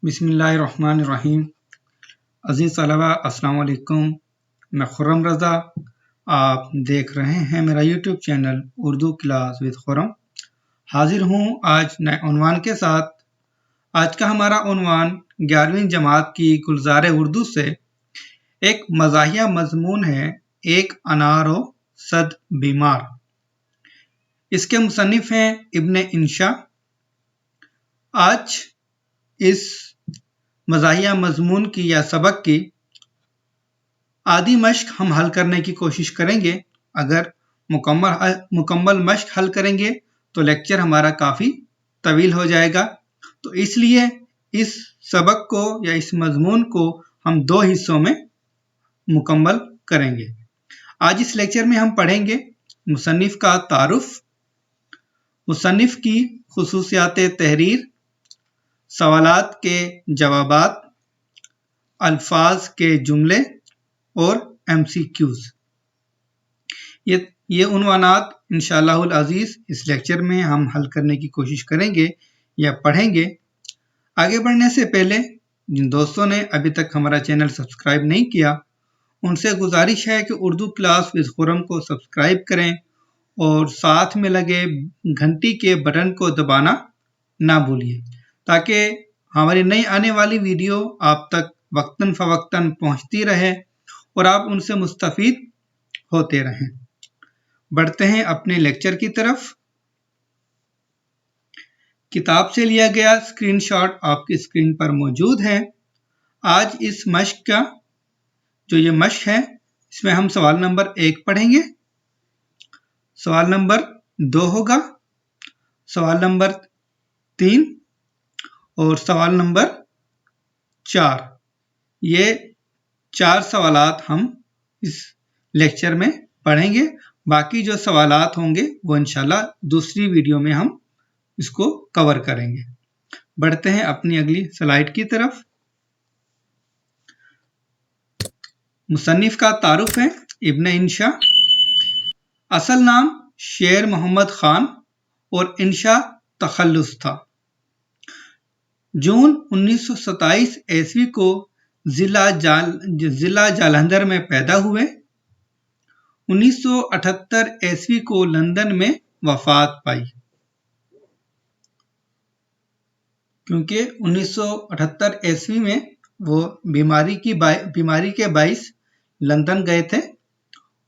बिस्मिल्लाहिर्रहमानिर्रहीम। अज़ीज़ तलबा अस्सलाम वालेकुम। मैं खुर्रम रज़ा, आप देख रहे हैं मेरा YouTube channel Urdu class with Khurram. हाजिर हूँ आज नए उन्वान के साथ। आज का हमारा उन्वान 11वीं जमात की गुलज़ार उर्दू से एक मज़ाहिया मज़मून है, एक अनारो सद बीमार। इसके मुसन्निफ़ हैं इब्ने इंशा। आज इस मज़ाहिया मज़मून की या सबक की आधी मश्क हम हल करने की कोशिश करेंगे। अगर मुकम्मल मश्क हल करेंगे तो लेक्चर हमारा काफ़ी तवील हो जाएगा। तो इसलिए इस सबक को या इस मज़मून को हम दो हिस्सों में मुकम्मल करेंगे। आज इस लेक्चर में हम पढ़ेंगे मुसन्निफ़ का तारुफ, मुसन्निफ़ की खुसूसियात तहरीर, सवालात के जवाबात, अल्फाज के जुमले और MCQs। ये उन्वानात इंशाअल्लाहुल अज़ीज़ इस लेक्चर में हम हल करने की कोशिश करेंगे या पढ़ेंगे। आगे बढ़ने से पहले जिन दोस्तों ने अभी तक हमारा चैनल सब्सक्राइब नहीं किया, उनसे गुजारिश है कि उर्दू क्लास विद खुर्रम को सब्सक्राइब करें और साथ में लगे घंटी के बटन को दबाना ना भूलिए, ताकि हमारी नई आने वाली वीडियो आप तक वक्तन फ़वक्तन पहुंचती रहे और आप उनसे मुस्तफ़ीद होते रहें। बढ़ते हैं अपने लेक्चर की तरफ। किताब से लिया गया स्क्रीनशॉट आपकी स्क्रीन पर मौजूद है। आज इस मश्क का जो ये मश्क है, इसमें हम सवाल नंबर 1 पढ़ेंगे, सवाल नंबर 2 होगा, सवाल नंबर 3 और सवाल नंबर 4। ये 4 सवालात हम इस लेक्चर में पढ़ेंगे। बाकी जो सवालात होंगे वो इंशाल्लाह दूसरी वीडियो में हम इसको कवर करेंगे। बढ़ते हैं अपनी अगली स्लाइड की तरफ। मुसन्निफ़ का तारुफ है इब्ने इंशा। असल नाम शेर मोहम्मद खान और इंशा तखल्लुस था। जून 1927 ईस्वी को जिला जालंधर में पैदा हुए। 1978 ईस्वी को लंदन में वफात पाई। क्योंकि 1978 ईस्वी में वो बीमारी के बाइस लंदन गए थे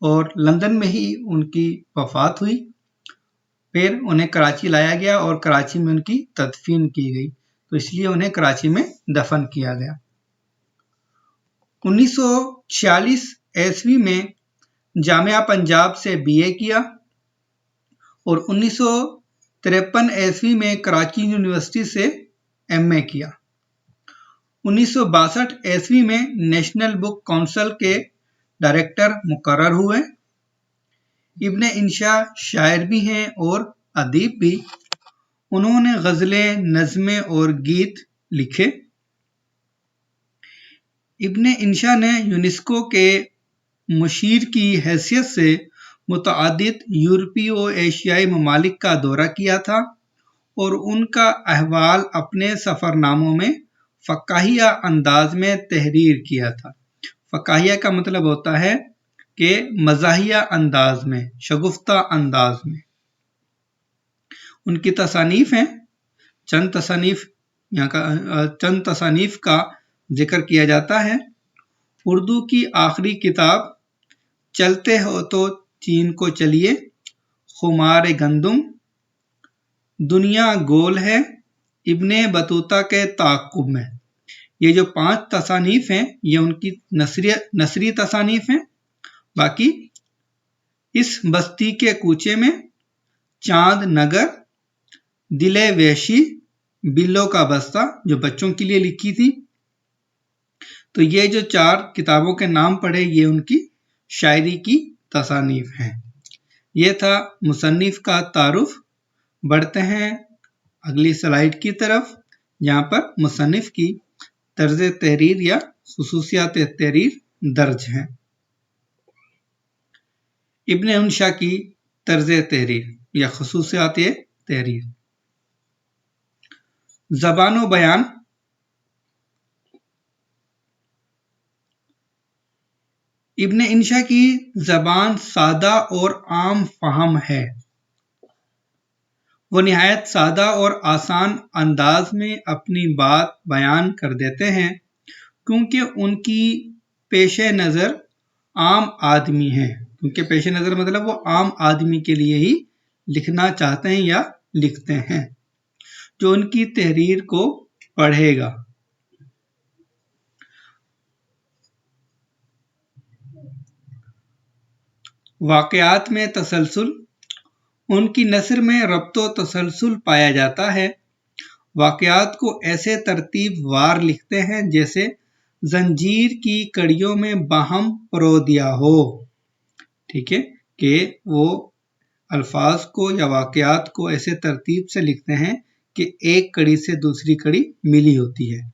और लंदन में ही उनकी वफात हुई। फिर उन्हें कराची लाया गया और कराची में उनकी तदफीन की गई, तो इसलिए उन्हें कराची में दफन किया गया। 1946 ईस्वी में जामिया पंजाब से BA किया और 1953 ईस्वी में कराची यूनिवर्सिटी से MA किया। 1962 ईस्वी में नेशनल बुक काउंसिल के डायरेक्टर मुकर्रर हुए। इब्ने इंशा शायर भी हैं और अदीब भी। उन्होंने गज़लें, नज़्में और गीत लिखे। इब्ने इंशा ने यूनेस्को के मुशीर की हैसियत से मुतअद्दिद यूरोपीय और एशियाई ममालिक का दौरा किया था और उनका अहवाल अपने सफ़रनामों में फ़काहिया अंदाज में तहरीर किया था। फ़काहिया का मतलब होता है कि मज़ाहिया अंदाज में, शगुफ्ता अंदाज में। उनकी तसानीफ हैं, चंद तसानीफ का जिक्र किया जाता है। उर्दू की आखिरी किताब चलते हो तो चीन को चलिए, खुमार गंदुम, दुनिया गोल है, इब्ने बतूता के ताक़ुब में। ये जो 5 तसानीफ हैं ये उनकी नसरी तसानीफ हैं। बाकी इस बस्ती के कूचे में, चांद नगर, दिले वेशी, बिल्लो का बस्ता जो बच्चों के लिए लिखी थी। तो ये जो 4 किताबों के नाम पढ़े ये उनकी शायरी की तसानीफ हैं। ये था मुसन्निफ़ का तारुफ। बढ़ते हैं अगली स्लाइड की तरफ, जहाँ पर मुसन्निफ़ की तर्ज तहरीर या खुसूसियात तहरीर दर्ज हैं। इब्ने इंशा की तर्ज तहरीर या खुसूसियात तहरीर। ज़बान व बयान। इब्न इंशा की जबान सादा और आम फहम है। वो निहायत सादा और आसान अंदाज में अपनी बात बयान कर देते हैं क्योंकि उनकी पेश नज़र आम आदमी है। क्योंकि पेश नज़र मतलब वो आम आदमी के लिए ही लिखना चाहते हैं या लिखते हैं जो उनकी तहरीर को पढ़ेगा। वाक़यात में तसलसल, उनकी नस्र में रब्तो तसलसल पाया जाता है। वाक़यात को ऐसे तरतीब वार लिखते हैं जैसे जंजीर की कड़ियों में बाहम परो दिया हो। ठीक है, कि वो अल्फाज को या वाक़यात को ऐसे तरतीब से लिखते हैं कि एक कड़ी से दूसरी कड़ी मिली होती है।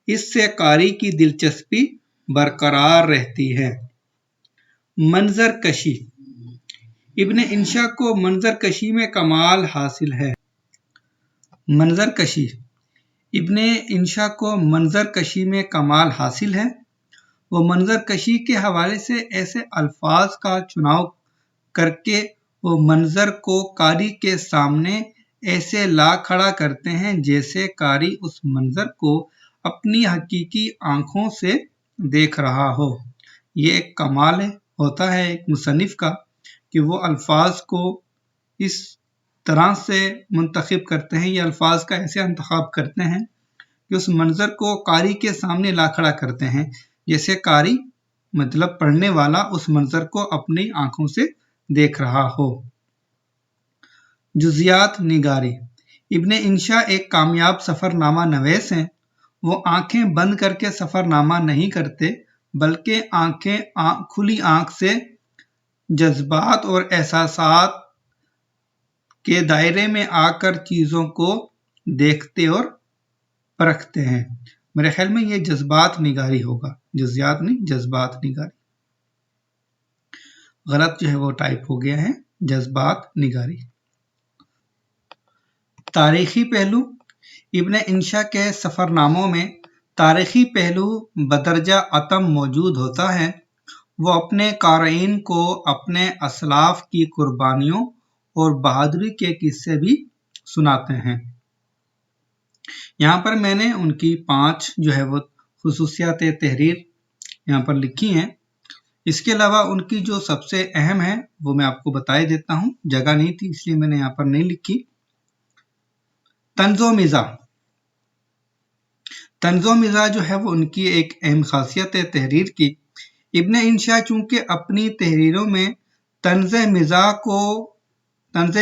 इससे कारी की दिलचस्पी बरकरार रहती है। मंजर कशी, इब्न इंशा को मंजर कशी में कमाल हासिल है। मंजर कशी, इब्न इंशा को मंजर कशी में कमाल हासिल है। वो मंजर कशी के हवाले से ऐसे अल्फाज का चुनाव करके वो मंजर को कारी के सामने ऐसे ला खड़ा करते हैं जैसे कारी उस मंजर को अपनी हकीकी आंखों से देख रहा हो। ये एक कमाल होता है एक मुसन्निफ का कि वो अल्फाज को इस तरह से मुंतखब करते हैं या अल्फाज का ऐसे इंतखाब करते हैं कि उस मंजर को कारी के सामने ला खड़ा करते हैं जैसे कारी मतलब पढ़ने वाला उस मंजर को अपनी आंखों से देख रहा हो। जुजियात निगारी, इब्न इंशा एक कामयाब सफरनामा नवेस हैं। वो आंखें बंद करके सफरनामा नहीं करते बल्कि खुली आंख से जज्बात और एहसासात के दायरे में आकर चीजों को देखते और परखते हैं। मेरे ख्याल में ये जज्बात निगारी होगा, जुजियात नहीं, जज्बात निगारी। गलत जो है वो टाइप हो गया है, जज्बात निगारी। तारीखी पहलू, इब्न इंशा के सफरनामों में तारीखी पहलू बदरजा अतम मौजूद होता है। वो अपने क़ारीन को अपने असलाफ की कुर्बानियों और बहादुरी के किस्से भी सुनाते हैं। यहाँ पर मैंने उनकी 5 जो है वो खुसूसियात तहरीर यहाँ पर लिखी हैं। इसके अलावा उनकी जो सबसे अहम है वो मैं आपको बताए देता हूँ, जगह नहीं थी इसलिए मैंने यहाँ पर नहीं लिखी। तंज़ो मिज़ा, तंज़ो मिज़ा जो है वो उनकी एक अहम खासियत है तहरीर की। इब्न इंशा चूंकि अपनी तहरीरों में तंज़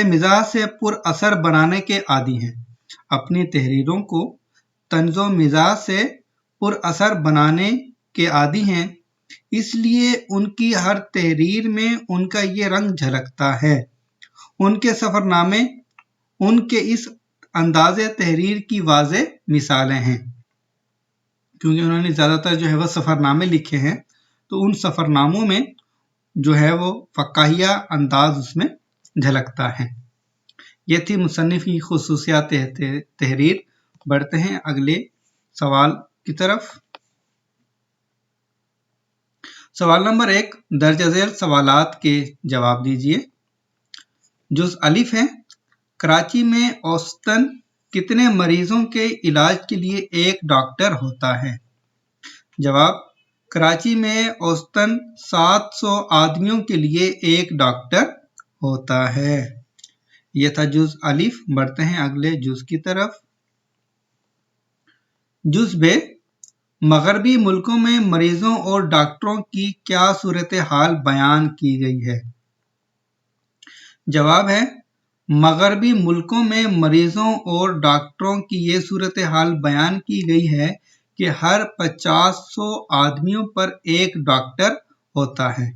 मिज़ा से पुर असर बनाने के आदी हैं। अपनी तहरीरों को तंज़ो मिज़ा से पुर असर बनाने के आदी हैं, इसलिए उनकी हर तहरीर में उनका ये रंग झलकता है। उनके सफरनामे उनके इस अंदाज़े तहरीर की वाज़े मिसालें हैं। क्योंकि उन्होंने ज़्यादातर जो है वह सफ़रनामे लिखे हैं तो उन सफ़रनामों में जो है वो फ़क्काहिया अंदाज उसमें झलकता है। ये थी मुसन्निफ़ की खुसूसियात तहरीर। बढ़ते हैं अगले सवाल की तरफ। सवाल नंबर 1, दर्ज झेल सवालात के जवाब दीजिए। जुज़ अलिफ है, कराची में औसतन कितने मरीजों के इलाज के लिए एक डॉक्टर होता है? जवाब, कराची में औसतन 700 आदमियों के लिए एक डॉक्टर होता है। यह था जुज़ अलिफ। बढ़ते हैं अगले जुज़ की तरफ। जुज़ बे, मगरबी मुल्कों में मरीजों और डॉक्टरों की क्या सूरत हाल बयान की गई है? जवाब है, मगरबी मुल्कों में मरीजों और डॉक्टरों की ये सूरत हाल बयान की गई है कि हर 500 आदमियों पर एक डॉक्टर होता है।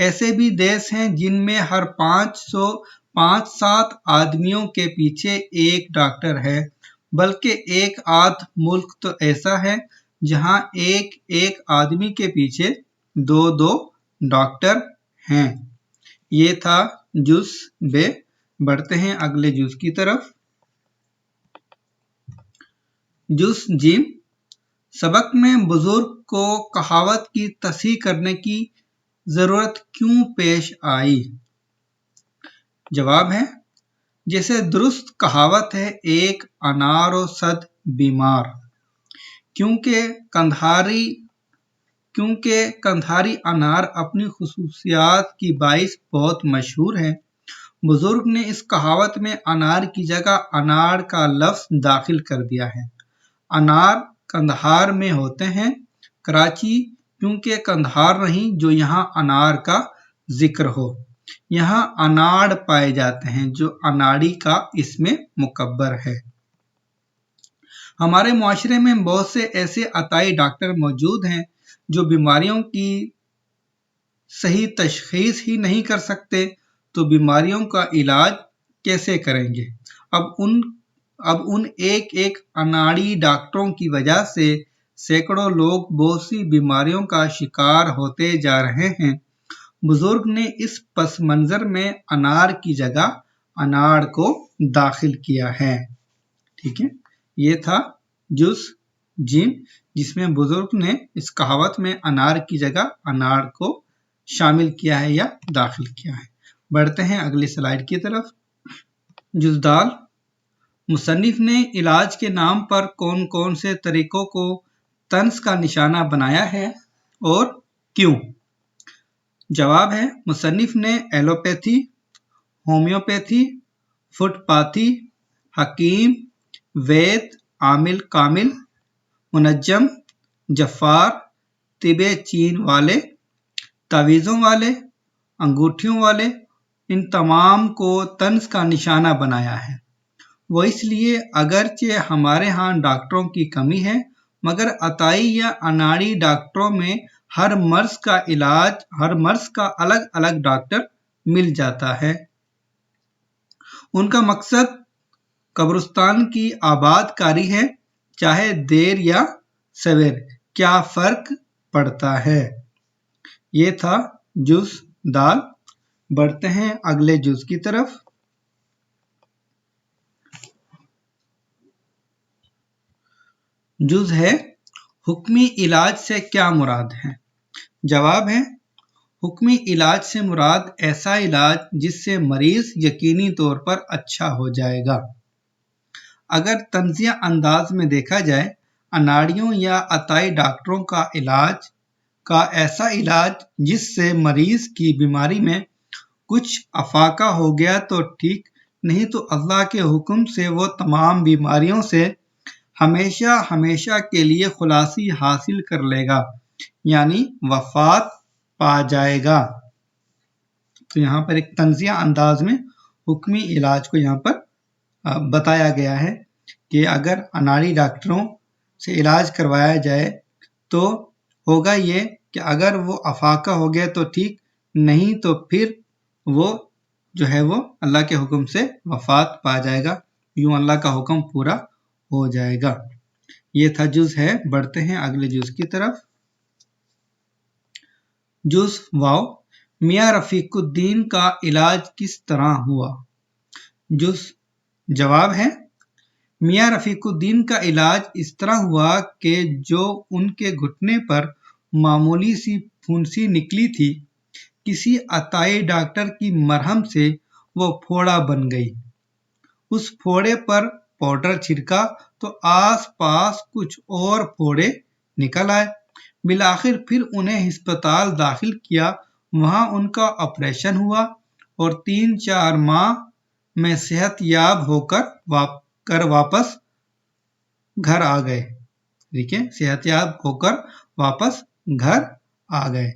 ऐसे भी देश हैं जिनमें हर 5-7 आदमियों के पीछे एक डॉक्टर है, बल्कि एक आध मुल्क तो ऐसा है जहां एक आदमी के पीछे 2 डॉक्टर हैं। ये था जुज़ बे। बढ़ते हैं अगले जुज़ की तरफ। जुज़ जीम, सबक में बुजुर्ग को कहावत की तस्हीह करने की जरूरत क्यों पेश आई? जवाब है, जैसे दुरुस्त कहावत है, एक अनार और सद बीमार। क्योंकि कंधारी अनार अपनी खुसूसियात की बाइस बहुत मशहूर है। बुजुर्ग ने इस कहावत में अनार की जगह अनाड़ का लफ्ज दाखिल कर दिया है। अनार कंधार में होते हैं, कराची क्योंकि कंधार नहीं जो यहाँ अनार का जिक्र हो। यहाँ अनाड़ पाए जाते हैं जो अनाड़ी का इसमें मुकब्बर है। हमारे मुआशरे में बहुत से ऐसे अताई डॉक्टर मौजूद हैं जो बीमारियों की सही तशखीस ही नहीं कर सकते, तो बीमारियों का इलाज कैसे करेंगे? अब उन एक एक अनाड़ी डॉक्टरों की वजह से सैकड़ों लोग बहुत सी बीमारियों का शिकार होते जा रहे हैं। बुजुर्ग ने इस पस मंजर में अनार की जगह अनाड़ को दाखिल किया है। ठीक है, ये था जुज़ जिम, जिसमें बुजुर्ग ने इस कहावत में अनार की जगह अनाड़ को शामिल किया है या दाखिल किया है। बढ़ते हैं अगली स्लाइड की तरफ। जुज़ दाल, मुसन्निफ ने इलाज के नाम पर कौन कौन से तरीकों को तंज का निशाना बनाया है और क्यों? जवाब है, मुसन्निफ ने एलोपैथी, होम्योपैथी, फुटपाथी, हकीम, वैद, आमिल कामिल, मुनज्जम, जफ़ार, तिबे चीन वाले, तावीज़ों वाले, अंगूठियों वाले, इन तमाम को तंज का निशाना बनाया है। वो इसलिए अगरचे हमारे यहाँ डॉक्टरों की कमी है, मगर अताई या अनाड़ी डॉक्टरों में हर मर्ज का अलग अलग डॉक्टर मिल जाता है। उनका मकसद कब्रिस्तान की आबादकारी है, चाहे देर या सवेर, क्या फर्क पड़ता है? ये था जुज़ दाल। बढ़ते हैं अगले जुज़ की तरफ। जुज़ है, हुक्मी इलाज से क्या मुराद है? जवाब है, हुक्मी इलाज से मुराद ऐसा इलाज जिससे मरीज यकीनी तौर पर अच्छा हो जाएगा। अगर तंजिया अंदाज में देखा जाए, अनाड़ियों या अताई डॉक्टरों का ऐसा इलाज जिससे मरीज की बीमारी में कुछ अफाका हो गया तो ठीक, नहीं तो अल्लाह के हुक्म से वो तमाम बीमारियों से हमेशा हमेशा के लिए खुलासी हासिल कर लेगा, यानी वफात पा जाएगा। तो यहाँ पर एक तंजिया अंदाज में हुक्मी इलाज को यहाँ पर बताया गया है कि अगर अनाड़ी डॉक्टरों से इलाज करवाया जाए तो होगा ये कि अगर वो अफाका हो गया तो ठीक, नहीं तो फिर वो जो है वो अल्लाह के हुक्म से वफात पा जाएगा, यूं अल्लाह का हुक्म पूरा हो जाएगा। ये था जुज़ है। बढ़ते हैं अगले जुज़ की तरफ। जुज़ वाव, मियां रफीकुद्दीन का इलाज किस तरह हुआ? जुज़ जवाब है, मियां रफीकुद्दीन का इलाज इस तरह हुआ कि जो उनके घुटने पर मामूली सी फुंसी निकली थी, किसी अताई डॉक्टर की मरहम से वो फोड़ा बन गई। उस फोड़े पर पाउडर छिड़का तो आस पास कुछ और फोड़े निकल आए। बिलाखिर फिर उन्हें अस्पताल दाखिल किया, वहां उनका ऑपरेशन हुआ और 3-4 माह में सेहतयाब होकर वापस घर आ गए। ठीक है, सेहतयाब होकर वापस घर आ गए।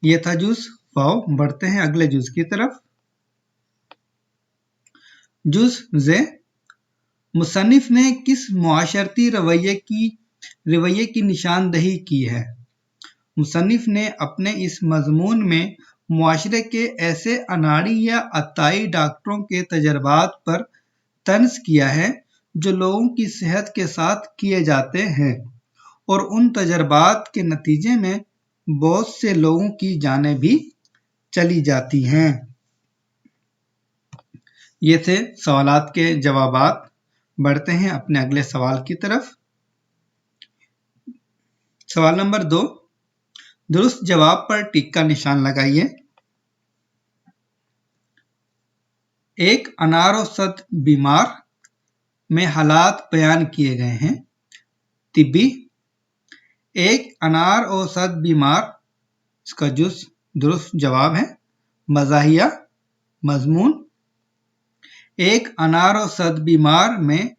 ये था जुज़ वाव। बढ़ते हैं अगले जुज़ की तरफ। जुज़ ज़े, मुसन्निफ ने किस मुआशरती रवैये की निशानदही की है? मुसन्निफ ने अपने इस मजमून में मुआशरे के ऐसे अनाड़ी या अताई डॉक्टरों के तजर्बात पर तंज किया है जो लोगों की सेहत के साथ किए जाते हैं, और उन तजर्बात के नतीजे में बहुत से लोगों की जानें भी चली जाती हैं। ये थे सवालात के जवाबात। बढ़ते हैं अपने अगले सवाल की तरफ। सवाल नंबर 2, दुरुस्त जवाब पर टिक का निशान लगाइए। एक अनारोसद बीमार में हालात बयान किए गए हैं। तिब्बी। एक अनारोसद बीमार, इसका दुरुस्त जवाब है मज़ाहिया, मजमून। एक अनारोसद बीमार में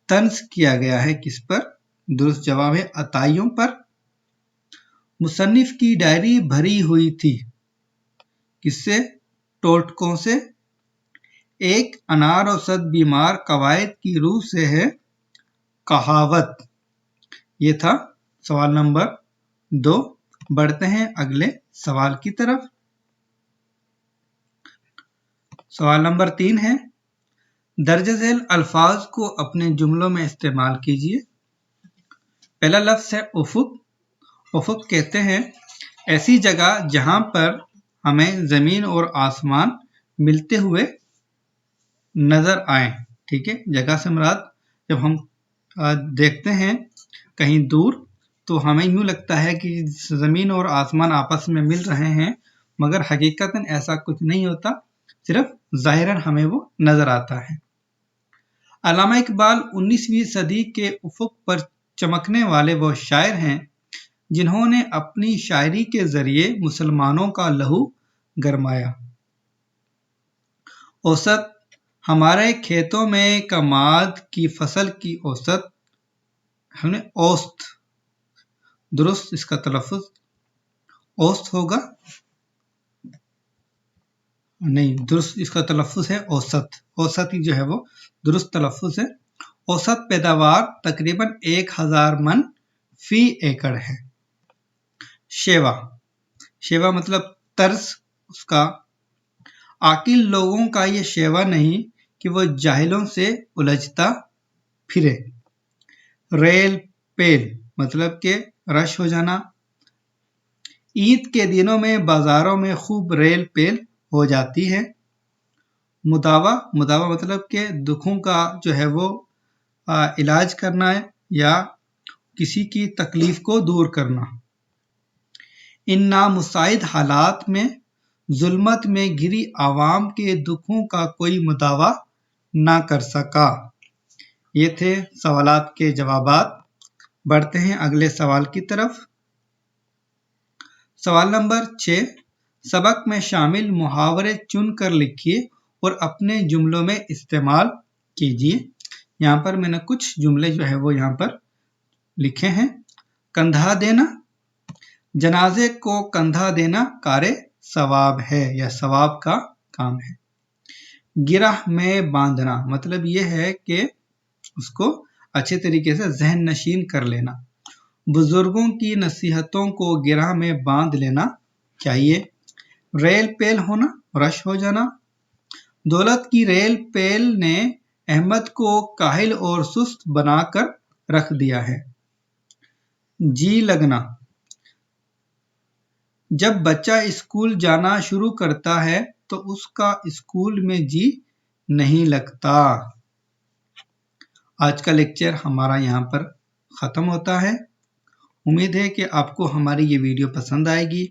तंज किया गया है किस पर? दुरुस्त जवाब है अताइयों पर। मुसन्निफ की डायरी भरी हुई थी किससे? टोटकों से। एक अनारोसद बीमार कवायद की रूह से है कहावत। ये था सवाल नंबर 2। बढ़ते हैं अगले सवाल की तरफ। सवाल नंबर 3 है, दर्ज झेल अल्फाज को अपने जुमलों में इस्तेमाल कीजिए। पहला लफ्ज है उफुक। उफुक कहते हैं ऐसी जगह जहां पर हमें जमीन और आसमान मिलते हुए नजर आए। ठीक है, जगह से मुराद जब हम देखते हैं कहीं दूर तो हमें यूं लगता है कि जमीन और आसमान आपस में मिल रहे हैं, मगर हकीकतन ऐसा कुछ नहीं होता, सिर्फ ज़ाहिरन हमें वो नजर आता है। अल्लामा इकबाल 19वीं सदी के उफुक पर चमकने वाले वो शायर हैं जिन्होंने अपनी शायरी के जरिए मुसलमानों का लहू गरमाया। औसत, हमारे खेतों में कमाद की फसल की औसत, हमने औसत, दुरुस्त इसका तलफ़ुज़ औसत होगा, नहीं, दुरुस्त इसका तलफ़ुज़ है औसत। औसत ही जो है वो दुरुस्त तलफ़ुज़ है। औसत पैदावार तकरीबन 1000 मन फी एकड़ है। शेवा, शेवा मतलब तर्ज उसका। आकिल लोगों का ये शेवा नहीं कि वो जाहिलों से उलझता फिरे। रेल पेल मतलब के रश हो जाना। ईद के दिनों में बाजारों में खूब रेल पेल हो जाती है। मुदावा, मुदावा मतलब के दुखों का जो है वो इलाज करना है या किसी की तकलीफ को दूर करना। इन नामुसाइद हालात में जुल्मत में घिरी आवाम के दुखों का कोई मुदावा ना कर सका। ये थे सवालात के जवाबात। बढ़ते हैं अगले सवाल की तरफ। सवाल नंबर 6, सबक में शामिल मुहावरे चुनकर लिखिए और अपने जुमलों में इस्तेमाल कीजिए। यहाँ पर मैंने कुछ जुमले जो है वो यहाँ पर लिखे हैं। कंधा देना, जनाजे को कंधा देना कारे सवाब है या सवाब का काम है। गिरह में बांधना मतलब ये है कि उसको अच्छे तरीके से जहन नशीन कर लेना। बुजुर्गों की नसीहतों को गिरह में बांध लेना चाहिए। रेल पेल होना, रश हो जाना। दौलत की रेल पेल ने अहमद को काहिल और सुस्त बनाकर रख दिया है। जी लगना, जब बच्चा स्कूल जाना शुरू करता है तो उसका स्कूल में जी नहीं लगता। आज का लेक्चर हमारा यहाँ पर ख़त्म होता है। उम्मीद है कि आपको हमारी ये वीडियो पसंद आएगी।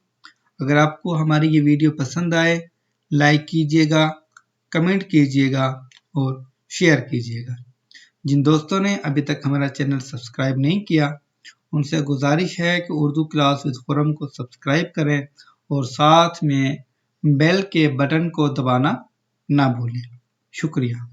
अगर आपको हमारी ये वीडियो पसंद आए, लाइक कीजिएगा, कमेंट कीजिएगा और शेयर कीजिएगा। जिन दोस्तों ने अभी तक हमारा चैनल सब्सक्राइब नहीं किया, उनसे गुजारिश है कि उर्दू क्लास विद खुर्रम को सब्सक्राइब करें और साथ में बेल के बटन को दबाना ना भूलें। शुक्रिया।